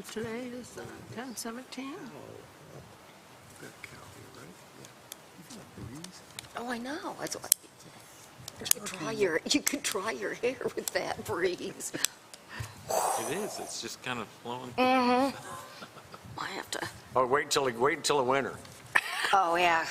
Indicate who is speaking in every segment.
Speaker 1: Today is 10/17.
Speaker 2: Oh, I know. That's what. You could dry your hair with that breeze.
Speaker 3: It is. It's just kind of flowing.
Speaker 2: I have to.
Speaker 4: Oh, wait until the winter.
Speaker 2: Oh, yeah.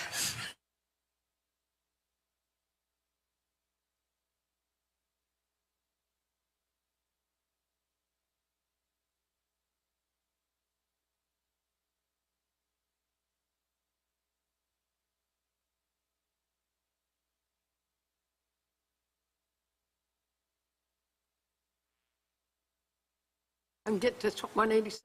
Speaker 1: And get to 186.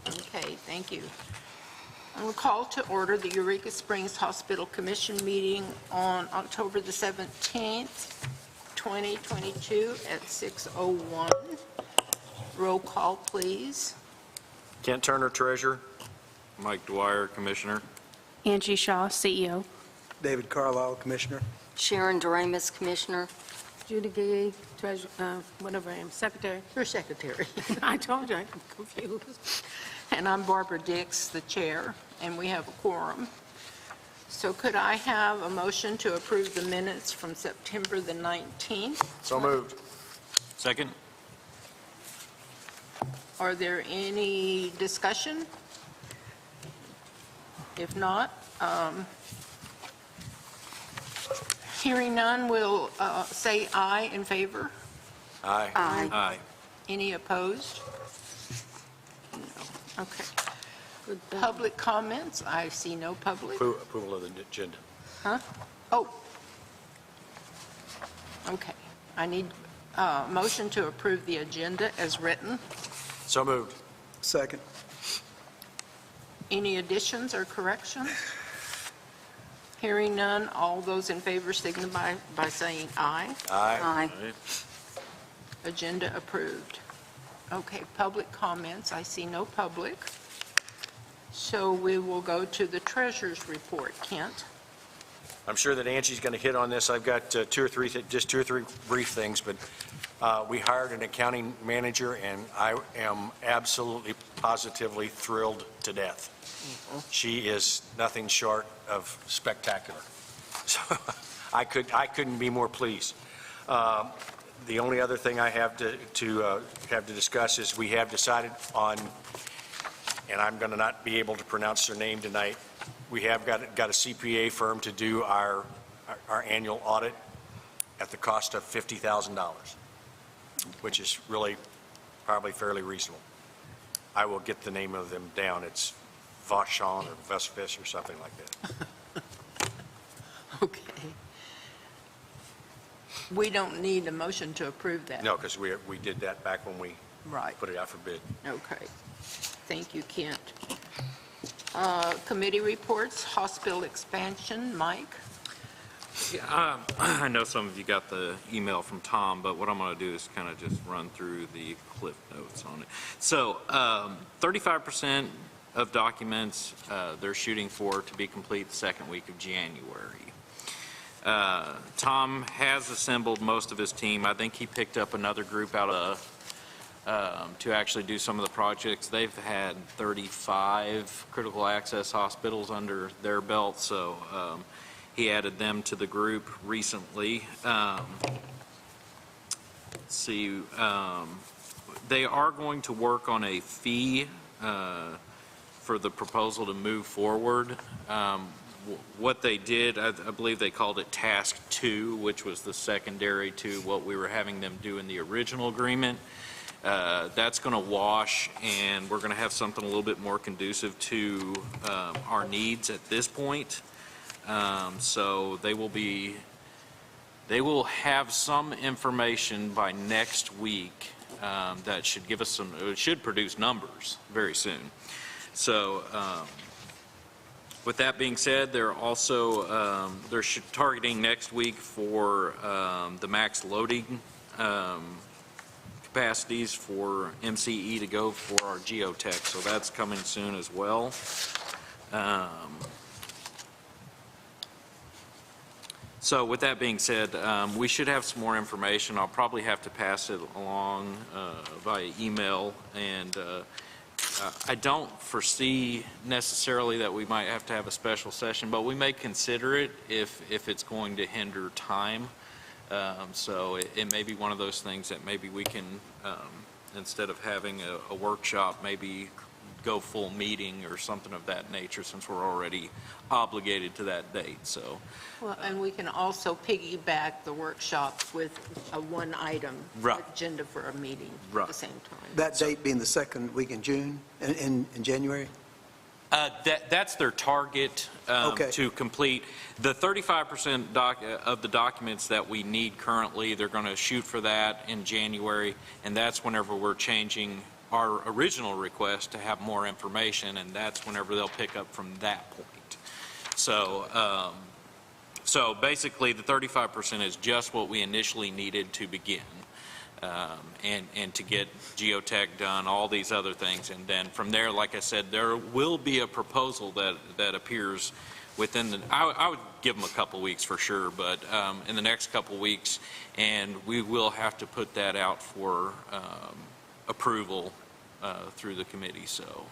Speaker 5: Okay, thank you. I will call to order the Eureka Springs Hospital Commission meeting on October the 17th, 2022 at 6:01. Roll call, please.
Speaker 4: Kent Turner, treasurer.
Speaker 3: Mike Dwyer, Commissioner.
Speaker 6: Angie Shaw, CEO.
Speaker 7: David Carlisle, Commissioner.
Speaker 2: Sharon Doremus, Commissioner.
Speaker 1: Judy Gay, treasurer, whatever I am, secretary.
Speaker 5: Your secretary.
Speaker 1: I told you, I'm confused.
Speaker 5: And I'm Barbara Dix, the chair, and we have a quorum. So could I have a motion to approve the minutes from September the 19th?
Speaker 4: So moved.
Speaker 3: Second.
Speaker 5: Are there any discussion? If not, hearing none, we'll say aye in favor.
Speaker 4: Aye.
Speaker 2: Aye.
Speaker 3: Aye.
Speaker 5: Any opposed? No. Okay.
Speaker 1: Good,
Speaker 5: Public comments? I see no public.
Speaker 4: Approval of the agenda.
Speaker 5: Huh? Oh. Okay. I need a motion to approve the agenda as written.
Speaker 4: So moved.
Speaker 7: Second.
Speaker 5: Any additions or corrections? Hearing none, all those in favor signify by saying aye.
Speaker 4: Aye.
Speaker 2: Aye.
Speaker 5: Agenda approved. Okay, public comments, I see no public. So we will go to the treasurer's report. Kent?
Speaker 4: I'm sure that Angie's going to hit on this. I've got just two or three brief things, but we hired an accounting manager, and I am absolutely positively thrilled to death. She is nothing short of spectacular. So I couldn't be more pleased. The only other thing I have to discuss is we have decided on, and I'm going to not be able to pronounce their name tonight. We have got a CPA firm to do our annual audit at the cost of $50,000, which is really probably fairly reasonable. I will get the name of them down. It's Vauchon or Vesfish or something like that.
Speaker 5: Okay. We don't need a motion to approve that.
Speaker 4: No, because we did that back when we
Speaker 5: Right.
Speaker 4: put it out for bid.
Speaker 5: Okay. Thank you, Kent. Committee reports, hospital expansion. Mike?
Speaker 3: Yeah, I know some of you got the email from Tom, but what I'm going to do is kind of just run through the cliff notes on it. So 35% of documents they're shooting for to be complete the second week of January. Tom has assembled most of his team. I think he picked up another group out of to actually do some of the projects. They've had 35 critical access hospitals under their belt, so he added them to the group recently. Let's see, they are going to work on a fee for the proposal to move forward. What they did, I believe they called it Task 2, which was the secondary to what we were having them do in the original agreement. That's going to wash, and we're going to have something a little bit more conducive to our needs at this point. So they will have some information by next week that should give us it should produce numbers very soon. So with that being said, they're also they're targeting next week for the max loading capacities for MCE to go for our geotech, so that's coming soon as well. So with that being said, we should have some more information. I'll probably have to pass it along via email, and I don't foresee necessarily that we might have to have a special session, but we may consider it if it's going to hinder time. So it may be one of those things that maybe we can, instead of having a workshop, maybe go full meeting or something of that nature, since we're already obligated to that date, so.
Speaker 5: Well, and we can also piggyback the workshop with a one-item
Speaker 3: Right.
Speaker 5: agenda for a meeting at
Speaker 3: Right.
Speaker 5: the same time.
Speaker 7: That date being the second week in June, in January?
Speaker 3: That's their target
Speaker 7: Okay.
Speaker 3: to complete. The 35% of the documents that we need currently, they're going to shoot for that in January, and that's whenever we're changing our original request to have more information, and that's whenever they'll pick up from that point. So, so basically, the 35% is just what we initially needed to begin, and to get geotech done, all these other things. And then from there, like I said, there will be a proposal that appears within the, I would give them a couple weeks for sure, but in the next couple weeks, and we will have to put that out for approval through the committee, so.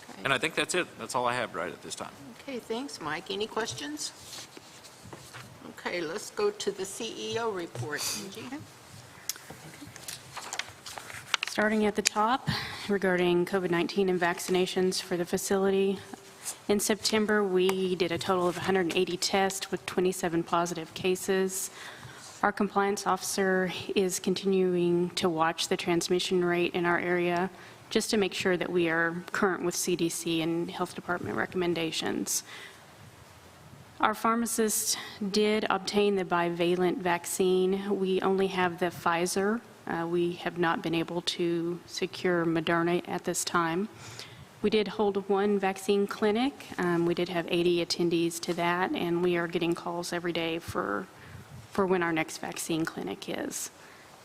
Speaker 5: Okay.
Speaker 3: And I think that's it. That's all I have right at this time.
Speaker 5: Okay, thanks, Mike. Any questions? Okay, let's go to the CEO report. Angie?
Speaker 6: Starting at the top, regarding COVID-19 and vaccinations for the facility. In September, we did a total of 180 tests with 27 positive cases. Our compliance officer is continuing to watch the transmission rate in our area just to make sure that we are current with CDC and Health Department recommendations. Our pharmacist did obtain the bivalent vaccine. We only have the Pfizer. We have not been able to secure Moderna at this time. We did hold one vaccine clinic. We did have 80 attendees to that, and we are getting calls every day for when our next vaccine clinic is.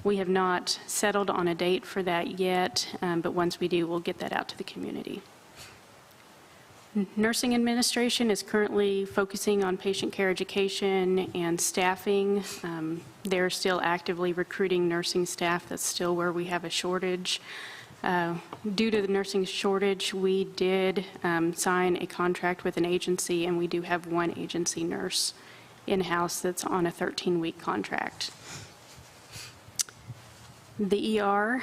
Speaker 6: We have not settled on a date for that yet, but once we do, we'll get that out to the community. Nursing administration is currently focusing on patient care education and staffing. They're still actively recruiting nursing staff. That's still where we have a shortage. Due to the nursing shortage, we did sign a contract with an agency, and we do have one agency nurse in-house that's on a 13-week contract. The ER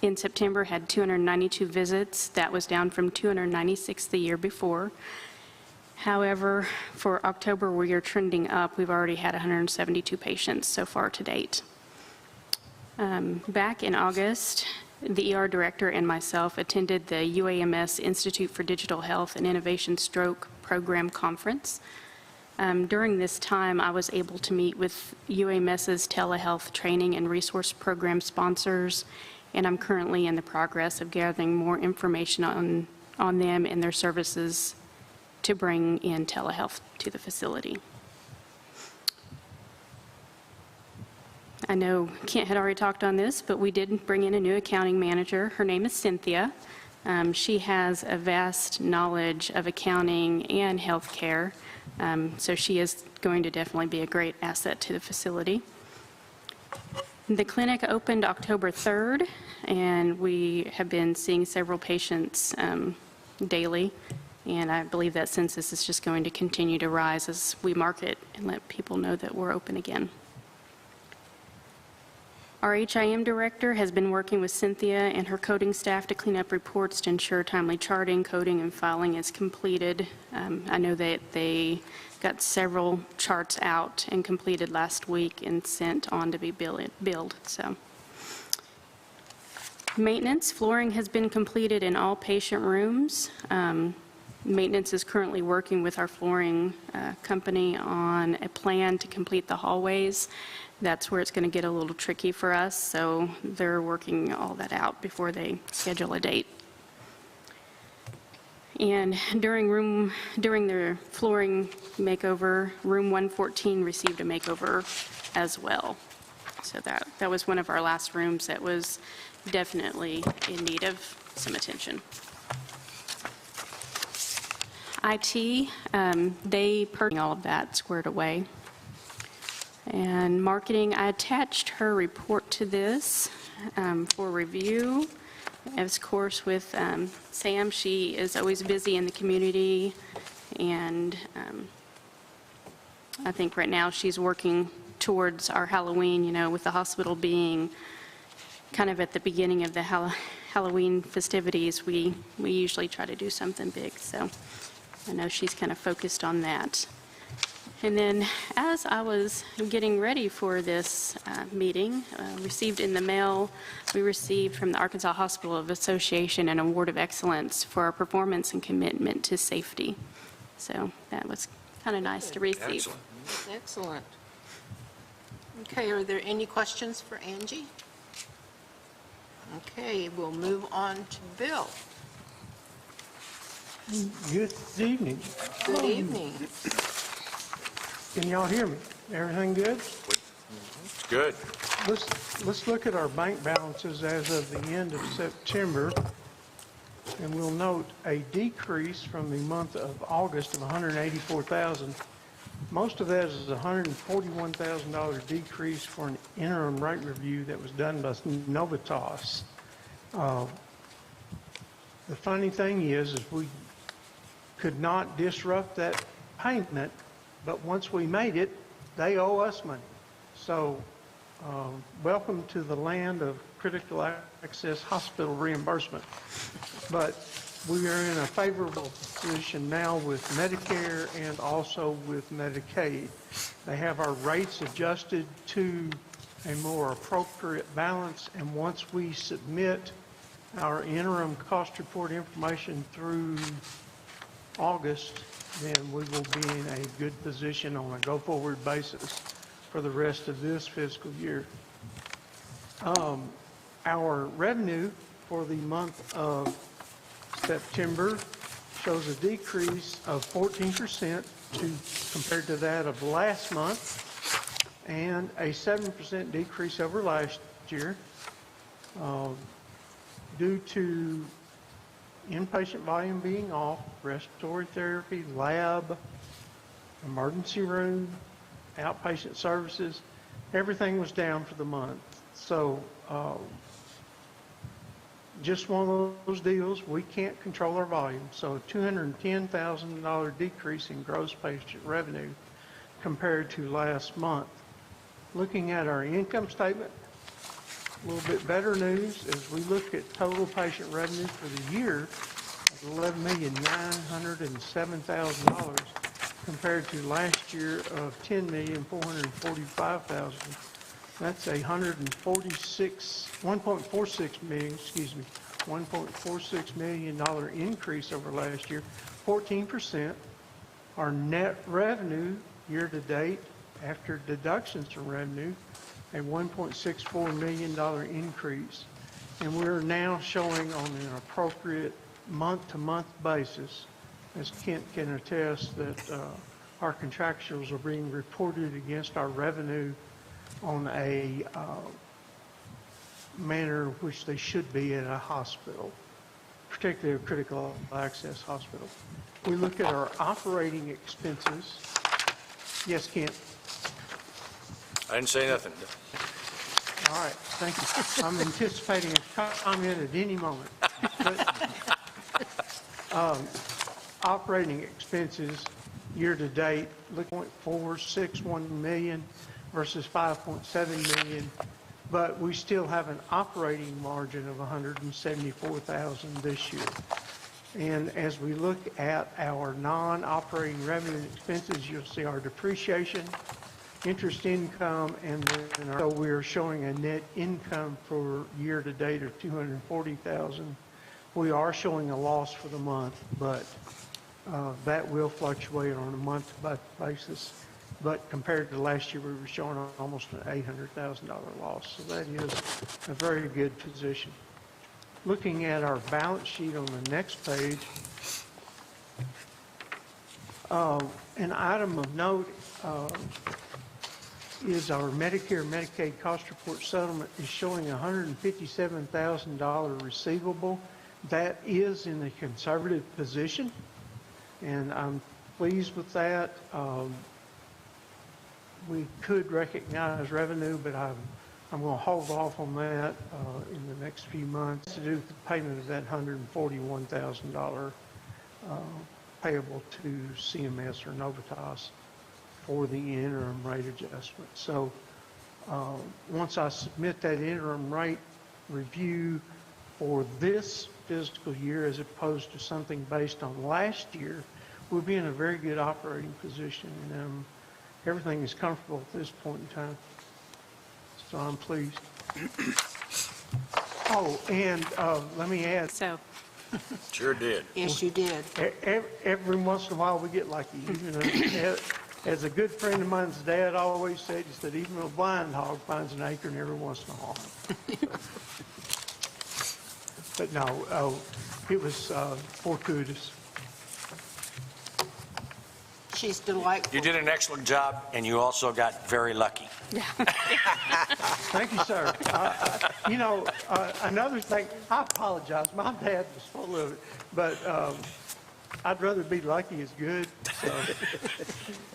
Speaker 6: in September had 292 visits. That was down from 296 the year before. However, for October, we are trending up. We've already had 172 patients so far to date. Back in August, the ER director and myself attended the UAMS Institute for Digital Health and Innovation Stroke Program Conference. During this time, I was able to meet with UAMS's telehealth training and resource program sponsors, and I'm currently in the progress of gathering more information on them and their services to bring in telehealth to the facility. I know Kent had already talked on this, but we did bring in a new accounting manager. Her name is Cynthia. She has a vast knowledge of accounting and healthcare, so she is going to definitely be a great asset to the facility. The clinic opened October 3rd, and we have been seeing several patients daily, and I believe that census is just going to continue to rise as we market and let people know that we're open again. Our HIM director has been working with Cynthia and her coding staff to clean up reports to ensure timely charting, coding, and filing is completed. I know that they got several charts out and completed last week and sent on to be billed. So, maintenance, flooring has been completed in all patient rooms. Maintenance is currently working with our flooring company on a plan to complete the hallways. That's where it's going to get a little tricky for us, so they're working all that out before they schedule a date. And during their flooring makeover, room 114 received a makeover as well. So that was one of our last rooms that was definitely in need of some attention. IT, they purchased all of that squared away. And marketing, I attached her report to this for review. Of course, with Sam, she is always busy in the community, and I think right now she's working towards our Halloween, with the hospital being kind of at the beginning of the Halloween festivities. We usually try to do something big, so I know she's kind of focused on that. And then, as I was getting ready for this meeting, received in the mail, we received from the Arkansas Hospital Association an Award of Excellence for our performance and commitment to safety. So that was kind of nice to receive.
Speaker 4: Excellent.
Speaker 5: Excellent. Okay, are there any questions for Angie? Okay, we'll move on to Bill.
Speaker 8: Good evening.
Speaker 5: Good evening.
Speaker 8: Can y'all hear me? Everything good?
Speaker 4: Good.
Speaker 8: Let's look at our bank balances as of the end of September, and we'll note a decrease from the month of August of $184,000. Most of that is a $141,000 decrease for an interim rate review that was done by Novitas. The funny thing is we could not disrupt that payment, but once we made it, they owe us money. So welcome to the land of critical access hospital reimbursement. But we are in a favorable position now with Medicare and also with Medicaid. They have our rates adjusted to a more appropriate balance, and once we submit our interim cost report information through August, then we will be in a good position on a go-forward basis for the rest of this fiscal year. Our revenue for the month of September shows a decrease of 14% compared to that of last month, and a 7% decrease over last year due to inpatient volume being off, respiratory therapy, lab, emergency room, outpatient services. Everything was down for the month. So just one of those deals, we can't control our volume. So a $210,000 decrease in gross patient revenue compared to last month. Looking at our income statement, a little bit better news as we look at total patient revenue for the year of $11,907,000 compared to last year of $10,445,000. That's a $1.46 million increase over last year, 14%. Our net revenue year to date after deductions from revenue, a $1.64 million increase. And we're now showing on an appropriate month-to-month basis, as Kent can attest, that our contractuals are being reported against our revenue on a manner which they should be in a hospital, particularly a critical access hospital. We look at our operating expenses. Yes, Kent?
Speaker 4: I didn't say nothing.
Speaker 8: All right, thank you. I'm anticipating a comment at any moment. But, operating expenses year to date, look at $461 million versus $5.7 million, but we still have an operating margin of $174,000 this year. And as we look at our non-operating revenue and expenses, you'll see our depreciation, interest income, and then so we're showing a net income for year to date of $240,000. We are showing a loss for the month, but that will fluctuate on a month-by-month basis. But compared to last year, we were showing almost an $800,000 loss. So that is a very good position. Looking at our balance sheet on the next page, an item of note is our Medicare Medicaid cost report settlement is showing a $157,000 receivable. That is in the conservative position. and I'm pleased with that. We could recognize revenue, but I'm going to hold off on that in the next few months to do the payment of that $141,000 payable to CMS or Novitas for the interim rate adjustment. So once I submit that interim rate review for this fiscal year as opposed to something based on last year, we'll be in a very good operating position, and everything is comfortable at this point in time. So I'm pleased. Oh, and let me add,
Speaker 6: So,
Speaker 4: Sure did.
Speaker 5: Yes, you did.
Speaker 8: every once in a while we get lucky. As a good friend of mine's dad always said, he said, even a blind hog finds an acorn every once in a while. But no, it was fortuitous.
Speaker 5: She's delightful.
Speaker 4: You did an excellent job, and you also got very lucky.
Speaker 8: Thank you, sir. Another thing, I apologize. My dad was full of it, but I'd rather be lucky as good. So.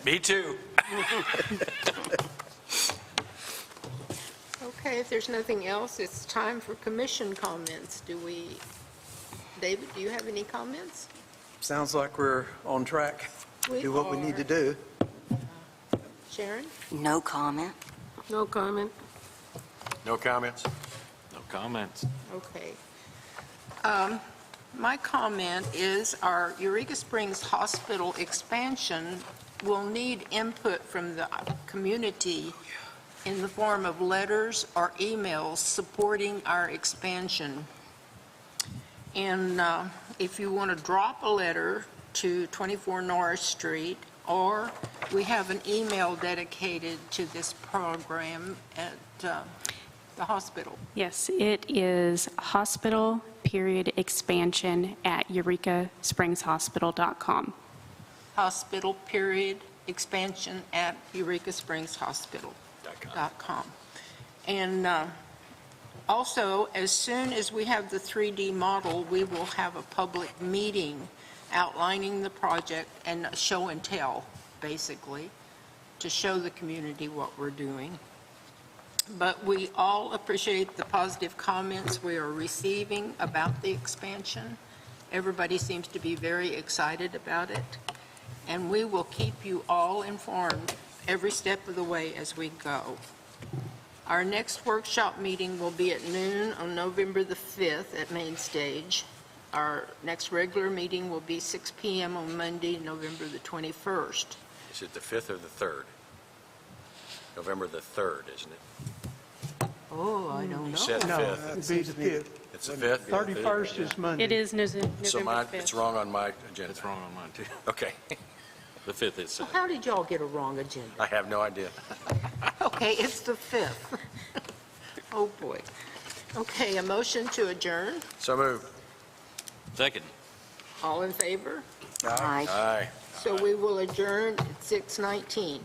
Speaker 4: Me too.
Speaker 5: Okay, if there's nothing else, it's time for commission comments. David, do you have any comments?
Speaker 7: Sounds like we're on track.
Speaker 5: We
Speaker 7: Do what we need to do.
Speaker 5: Sharon?
Speaker 2: No comment.
Speaker 1: No comment.
Speaker 4: No comments?
Speaker 3: No comments.
Speaker 5: Okay. My comment is our Eureka Springs Hospital expansion will need input from the community in the form of letters or emails supporting our expansion. And if you want to drop a letter to 24 Norris Street, or we have an email dedicated to this program at the hospital.
Speaker 6: yes, it is hospital.expansion@eurekaspringshospital.com.
Speaker 5: Hospital.expansion@eurekaspringshospital.com. And also, as soon as we have the 3D model, we will have a public meeting outlining the project and a show and tell, basically, to show the community what we're doing. But we all appreciate the positive comments we are receiving about the expansion. Everybody seems to be very excited about it, and we will keep you all informed every step of the way as we go. Our next workshop meeting will be at noon on November the 5th at Main Stage. Our next regular meeting will be 6 p.m. on Monday, November the 21st.
Speaker 4: Is it the 5th or the 3rd? November the 3rd, isn't it?
Speaker 5: Oh, I don't
Speaker 4: You
Speaker 5: know.
Speaker 4: said
Speaker 8: No,
Speaker 4: 5th.
Speaker 8: it'd be the 5th.
Speaker 4: It's the 5th?
Speaker 8: 31st is Monday.
Speaker 6: It is November
Speaker 4: So
Speaker 6: 5th.
Speaker 4: it's wrong on my agenda.
Speaker 3: It's wrong on mine, too.
Speaker 4: Okay.
Speaker 3: The 5th is,
Speaker 5: Well, how did y'all get a wrong agenda?
Speaker 4: I have no idea.
Speaker 5: Okay, it's the 5th. Oh, boy. Okay, a motion to adjourn.
Speaker 4: So moved.
Speaker 3: second.
Speaker 5: All in favor?
Speaker 2: Aye.
Speaker 4: Aye.
Speaker 5: So we will adjourn at 6:19.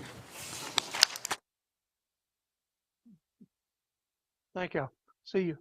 Speaker 8: Thank you. See you.